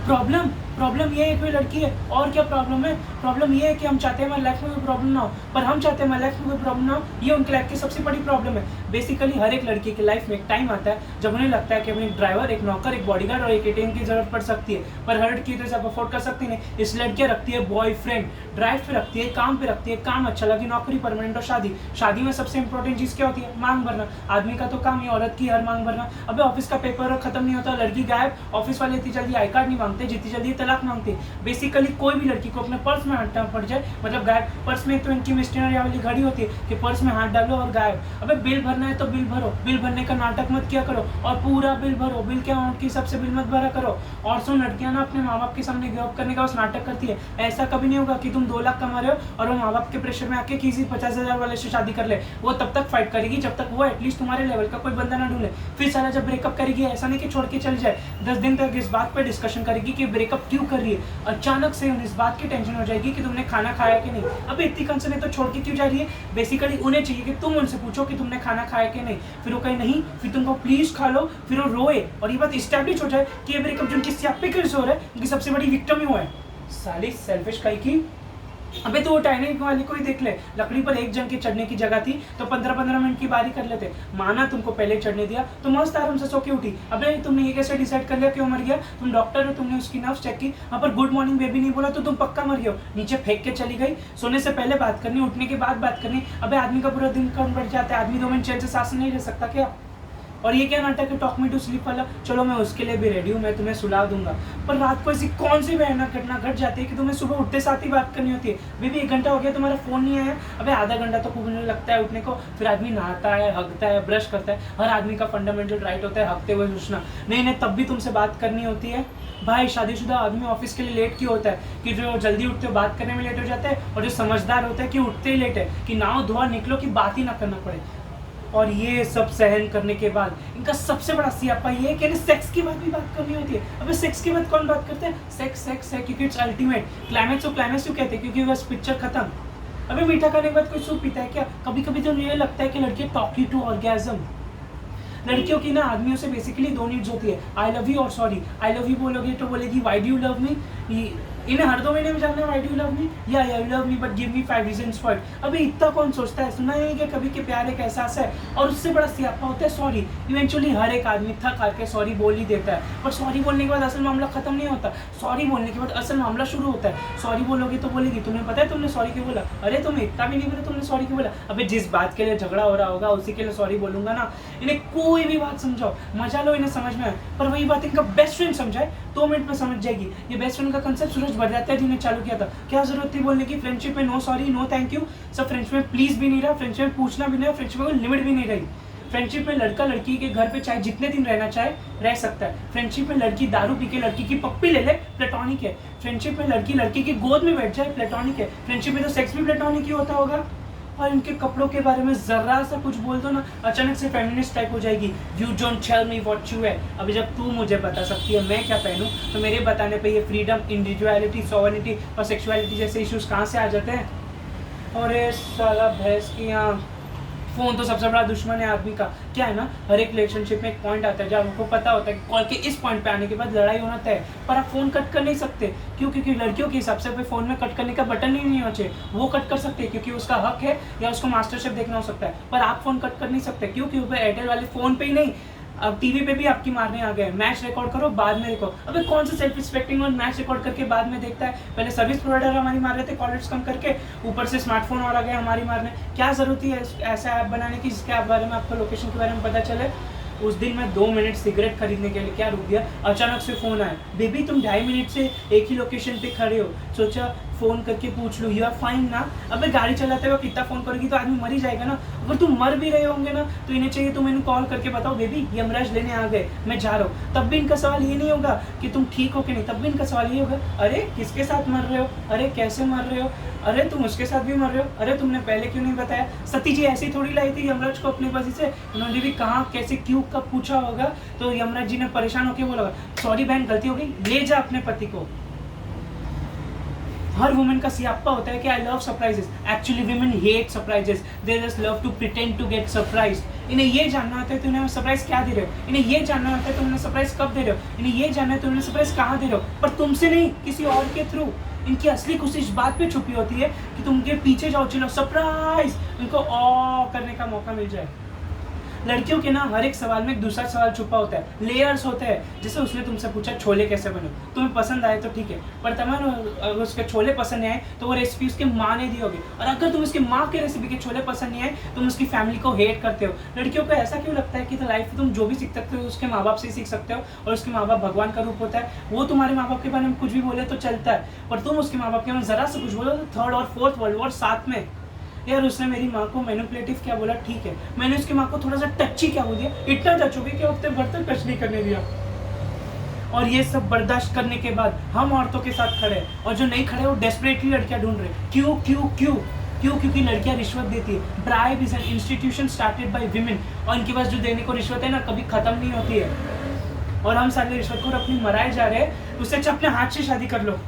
Problem problem ये है कि लड़की है, और क्या प्रॉब्लम है? प्रॉब्लम ये है कि हम चाहते हैं हमारी लाइफ में कोई प्रॉब्लम ना हो, पर हम चाहते हैं हमारी लाइफ में कोई प्रॉब्लम ना हो, ये उनकी लाइफ की सबसे बड़ी प्रॉब्लम है। बेसिकली हर एक लड़की की लाइफ में एक टाइम आता है जब उन्हें लगता है कि अपने ड्राइवर, एक नौकर, एक बॉडीगार्ड और एक एटीएम की जरूरत पड़ सकती है, पर हर लड़की तो सब अफोर्ड कर सकती नहीं। इस लड़कियां रखती है बॉयफ्रेंड, ड्राइव पे रखती है, काम पे रखती है, काम अच्छा लगी, नौकरी, परमानेंट और शादी। शादी में सबसे इंपॉर्टेंट चीज क्या होती है? मांग भरना। आदमी का तो काम है, औरत की हर मांग भरना। अबे ऑफिस का पेपर खत्म नहीं होता, लड़की गायब, ऑफिस वाले इतनी जल्दी आई कार्ड नहीं मांगते, जितनी जल्दी तलाक मांगते। बेसिकली कोई भी लड़की को अपने पर्स में हाथ पड़ जाए, मतलब गायब। पर्स में तो इनकी मिस्टनरी वाली घड़ी होती है कि पर्स में हाथ डालो और गायब। अबे बिल भरना है तो बिल भरो, बिल भरने का नाटक मत किया करो और पूरा बिल भरो, बिल के अमाउंट के हिसाब से बिल मत भरा करो। और सुन, लड़कियां ना अपने माँ बाप के सामने गिव अप करने का उस नाटक करती है। ऐसा कभी नहीं होगा कि तुम 2 लाख कमा रहे हो और वो माँ बाप के प्रेशर में आके किसी 50,000 वाले से शादी कर ले। वो तब तक फाइट करेगी जब तक वो एटलीस्ट तुम्हारे लेवल का कोई बंदा ना ढूंढे। फिर साला जब ब्रेकअप करेगी, ऐसा नहीं कि छोड़ के चल जाए, 10 दिन तक इस बात पर डिस्कशन करेगी कि ब्रेकअप क्यों कर रही है। अचानक से इस बात की टेंशन हो जाएगी कि तुमने खाना खाया कि नहीं। अब इतनी कंसर्न है तो छोड़ के क्यों जा रही है? बेसिकली उन्हें चाहिए कि तुम उनसे पूछो कि तुमने खाना खाया कि नहीं। फिर वो कहे नहीं, फिर तुमको प्लीज खा लो, फिर वो रोए और ये बात इस्टेब्लिश हो जाए कि ये ब्रेकअप जिनकी स्यापे के हो रहा है, उनकी सबसे बड़ी विक्टिम ही हुआ है। साली सेल्फिश कही की। अबे तो वो टाइनिंग वाली को ही देख ले, लकड़ी पर एक जन के चढ़ने की जगह थी तो 15-15 मिनट की बारी कर लेते। माना तुमको पहले चढ़ने दिया तो मस्त आराम से सो के उठी। अबे तुमने ये कैसे डिसाइड कर लिया क्यों मर गया? तुम डॉक्टर हो, तुमने उसकी नर्व्स चेक की, वहाँ पर गुड मॉर्निंग बेबी नहीं बोला तो तुम पक्का मर गए हो। नीचे फेंक के चली गई। सोने से पहले बात करनी, उठने के बाद बात करनी। अबे आदमी का पूरा दिन कम बढ़ जाता है, आदमी 2 मिनट चैन से सांस नहीं ले सकता क्या? और ये क्या नाटक है टॉक मी टू स्लीप वाला? चलो मैं उसके लिए भी रेडी हूँ, मैं तुम्हें सुला दूंगा, पर रात को ऐसी कौन सी भयानक घटना घट जाती है कि तुम्हें सुबह उठते साथ ही बात करनी होती है। बेबी 1 घंटा हो गया तुम्हारा फोन नहीं आया। अबे आधा घंटा तो खूब लगता है उठने को। फिर आदमी नहाता है, हगता है, ब्रश करता है। हर आदमी का फंडामेंटल राइट होता है हगते हुए सोचना। नहीं, तब भी तुमसे बात करनी होती है। भाई शादीशुदा आदमी ऑफिस के लिए लेट क्यों होता है? कि जो जल्दी उठते हो बात करने में लेट हो जाता है, और जो समझदार होता है कि उठते ही लेट है, कि नाव धोआ निकलो कि बात ही ना करना पड़े। और ये सब सहन करने के बाद इनका सबसे बड़ा सियापा ये है कि सेक्स की बात भी बात करनी होती है। अबे सेक्स की बात कौन बात करते हैं? सेक्स सेक्स है क्योंकि इट्स अल्टीमेट। क्लाइमैक्स को क्लाइमैक्स क्यों कहते हैं? क्योंकि बस पिक्चर खत्म। अबे मीठा खाने के बाद कोई सूप पीता है क्या? कभी कभी तो मुझे लगता है कि लड़कियां टॉक यू टू ऑर्गेज्म। लड़कियों की ना आदमियों से बेसिकली 2 नीड्स होती है, आई लव यू और सॉरी। आई लव यू बोलोगे तो बोलेगी why do you love me. इन्हें हर 2 महीने में जानना है why do you love me या you love me but give me 5 reasons for it. अभी इतना कौन सोचता है? सुना है कि कभी के प्यार एक एहसास है, और उससे बड़ा सियापा होता है सॉरी। इवेंचुअली हर एक आदमी थक हार के सॉरी बोल ही देता है, पर सॉरी बोलने के बाद असल मामला खत्म नहीं होता। सॉरी बोलने के बाद असल मामला शुरू होता है। सॉरी बोलोगे तो बोलेगी तुम्हें पता है तुमने सॉरी क्यों बोला? अरे तुम्हें इतना भी नहीं पता तुमने सॉरी क्यों बोला? अबे जिस बात के लिए झगड़ा हो रहा होगा उसी के लिए सॉरी बोलूंगा ना। इन्हें कोई भी बात समझाओ, मजा लो, इन्हें समझ में आए, पर वही बात इनका बेस्ट फ्रेंड समझाए 2 मिनट में समझ जाएगी। ये बेस्ट फ्रेंड का कंसेप्ट सूरज बदलाता है जिन्हें चालू किया था। क्या जरूरत थी बोलने की? फ्रेंडशिप में no sorry no thank you. सब फ्रेंडशिप में प्लीज भी नहीं रहा, फ्रेंडशिप में पूछना भी नहीं, फ्रेंडशिप में कोई लिमिट भी नहीं रही। फ्रेंडशिप में लड़का लड़की के घर पे चाहे जितने दिन रहना चाहे रह सकता है। फ्रेंडशिप में लड़की दारू पी के लड़की की पप्पी ले ले, प्लेटोनिक है। फ्रेंडशिप में लड़की लड़की की गोद में बैठ जाए, प्लेटोनिक है। फ्रेंडशिप में तो सेक्स भी प्लेटोनिक ही होता होगा। और इनके कपड़ों के बारे में जरा सा कुछ बोल दो ना, अचानक से फेमिनिस्ट टाइप हो जाएगी। You don't tell me what you है। अभी जब तू मुझे बता सकती है मैं क्या पहनूं, तो मेरे बताने पे ये फ्रीडम, इंडिविजुअलिटी, सॉवरेनिटी और सेक्सुअलिटी जैसे इश्यूज कहाँ से आ जाते हैं? और ये साला भैंस की यहाँ फ़ोन तो सबसे बड़ा दुश्मन है आदमी का। क्या है ना, हर एक रिलेशनशिप में एक पॉइंट आता है जब आपको पता होता है कि कॉल के इस पॉइंट पे आने के बाद लड़ाई होना तय है, पर आप फ़ोन कट कर नहीं सकते। क्यों? क्योंकि लड़कियों के हिसाब से फ़ोन में कट करने का बटन ही नहीं होना चाहिए। वो कट कर सकते हैं क्योंकि उसका हक है, या उसको मास्टर शेफ देखना हो सकता है, पर आप फ़ोन कट कर नहीं सकते। क्यों? क्योंकि एयरटेल वाले फ़ोन पे ही नहीं, अब टीवी पे भी आपकी मारने आ गए। मैच रिकॉर्ड करो बाद में देखो। अबे कौन सा सेल्फ रिस्पेक्टिंग और मैच रिकॉर्ड करके बाद में देखता है? पहले सर्विस प्रोवाइडर हमारी मार रहे थे कॉल रेट्स कम करके, ऊपर से स्मार्टफोन और आ गए हमारी मारने। क्या जरूरत है ऐसा ऐप बनाने की जिसके बारे में आपको लोकेशन के बारे में पता चले? उस दिन मैं 2 मिनट सिगरेट खरीदने के लिए क्या रुक गया, अचानक से फ़ोन आया, बेबी तुम 2.5 मिनट से एक ही लोकेशन पे खड़े हो। सोचा फ़ोन करके पूछ लूँ, यू आर फाइन ना। अबे गाड़ी चलाते हुए कितना फ़ोन करेगी तो आदमी मर ही जाएगा ना। अगर तुम मर भी रहे होंगे ना तो इन्हें चाहिए तुम इन्हें कॉल करके बताओ बेबी यमराज लेने आ गए, मैं जा रहा हूँ। तब भी इनका सवाल ये नहीं होगा कि तुम ठीक हो कि नहीं, तब भी इनका सवाल ये होगा अरे किसके साथ मर रहे हो, अरे कैसे मर रहे हो, अरे तुम उसके साथ भी मर रहे हो, अरे तुमने पहले क्यों नहीं बताया? सती जी ऐसी थोड़ी लाई थी यमराज को अपनी बसी से, उन्होंने भी कहाँ कैसे क्यों कब पूछा होगा, तो यमराज जी ने परेशान होकर बोला सॉरी बहन गलती हो गई, ले जा अपने पति को। हर वुमेन का सियाप्पा होता है कि I love surprises. Actually women hate surprises, they just love to pretend to get surprised. इन्हें ये जानना होता है तो उन्हें सरप्राइज क्या दे रहे हो, इन्हें ये जानना होता है तो उन्हें सरप्राइज कब दे रहे हो, इन्हें ये जानना है तो उन्हें सरप्राइज कहाँ दे रहे हो, पर तुमसे नहीं, किसी और के थ्रू। इनकी असली खुशी इस बात पे छुपी होती है कि तुम उनके पीछे जाओ, चिल्लाओ सरप्राइज, उनको करने का मौका मिल जाए। लड़कियों के ना हर एक सवाल में एक दूसरा सवाल छुपा होता है, लेयर्स होते हैं। जैसे उसने तुमसे पूछा छोले कैसे बने, तुम्हें पसंद आए तो ठीक है, पर तुम्हें अगर उसके छोले पसंद नहीं आए तो वो रेसिपी उसकी माँ ने दी होगी, और अगर तुम उसकी माँ के रेसिपी के छोले पसंद नहीं आए तुम उसकी फैमिली को हेट करते हो। लड़कियों को ऐसा क्यों लगता है कि तो लाइफ में तुम जो भी सीख सकते हो उसके माँ बाप से ही सीख सकते हो, और उसके माँ बाप भगवान का रूप होता है, वो तुम्हारे माँ बाप के बारे में कुछ भी बोले तो चलता है, पर तुम उसके माँ बाप के बारे में जरा से कुछ बोलो तो थर्ड और फोर्थ वर्ल्ड वॉर साथ में। यार उसने मेरी माँ को मैनिपुलेटिव क्या बोला, ठीक है, मैंने उसकी माँ को थोड़ा सा टच्ची क्या बोल दिया, इतना टच हो गया कि हफ्ते भर तक टच नहीं करने दिया। और ये सब बर्दाश्त करने के बाद हम औरतों के साथ खड़े हैं, और जो नहीं खड़े वो डेस्परेटली लड़कियां ढूंढ रहे। क्यों क्यों क्यों क्यों? क्योंकि लड़कियां रिश्वत देती है। Bribe is an institution started by women, और इनके पास जो देने को रिश्वत है ना कभी खत्म नहीं होती है, और हम सारे रिश्वत को अपनी मराए जा रहे हैं। उससे अच्छा अपने हाथ से शादी कर लो।